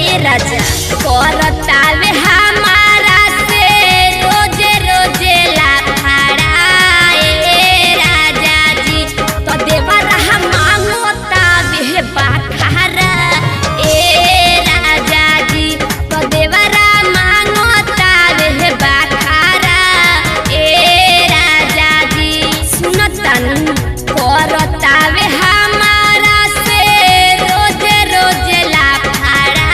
भाई राजा करतावे हमारा से रोजे रोजे लाफाड़ा राजा जी तो देवरा मांगतावे बाखारा राजा जी तो देवरा मांगतावे बाखारा राजा जी सुनतन करतावे हमारा से रोजे रोजे लाफाड़ा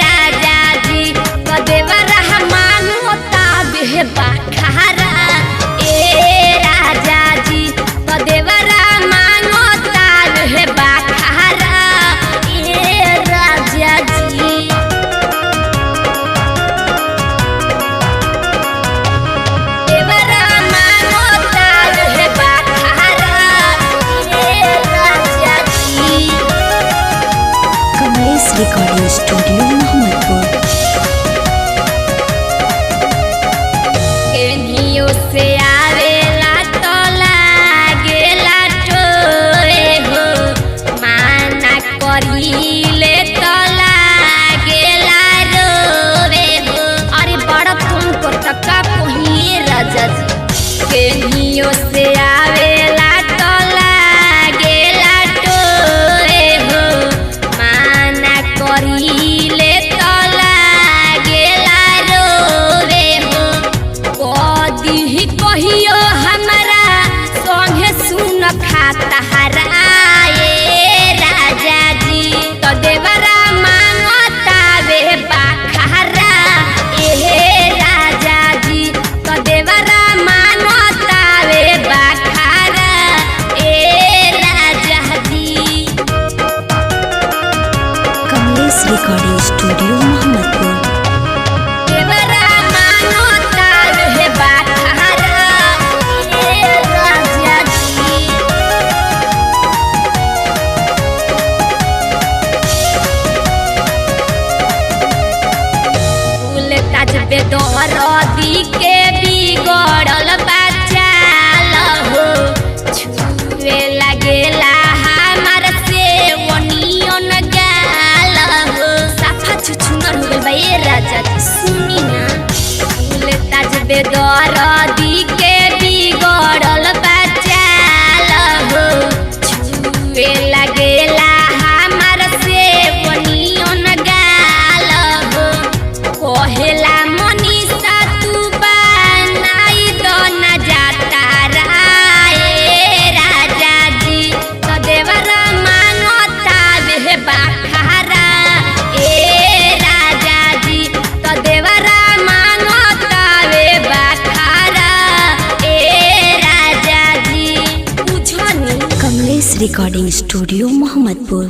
राजा जी तो देवरा मांगतावे बाखारा राजा जी तो देवरा मांगतावे बाखारा राजा जी देवरा मांगतावे बाखारा राजा जी। Kamlesh recording studio Mohammadpur. केनियो से आवेला तो लागेला टोए हो माना करीले तो लागेला रोवे हो अरे बड़ा तुमको तका कोही राजा जी केनियो से आवेला तो लागेला टोए हो माना करीले तो लागेला रोवे हो कदी कहियो हमारा संगे सुन खाता हराए राजा जी तो देवरा मांगतावे बाखारा राजा जी तो देवरा मांगतावे बाखारा राजा जी। Kamlesh recording studio Mohammadpur. देवरा मांगतावे बाखारा राजा जी। फूल ताज बेदरदी के बिगड़ल बचाल हो छुए लागेला हमार से वनियन गाल हो साफा छुछुनर हो गइल बा राजा जी सुनी ना फूल ताज बेदरदी के बिगड़ल बचाल हो छुए लागेला हमार से वनियन गाल हो कहेला मनीषा तू बनाई दो न जाता राजा जी तो देवरा मांगतावे बाखारा राजा जी तो देवरा मांगतावे बाखारा राजा जी बुझनी। Kamlesh recording studio Mohammadpur.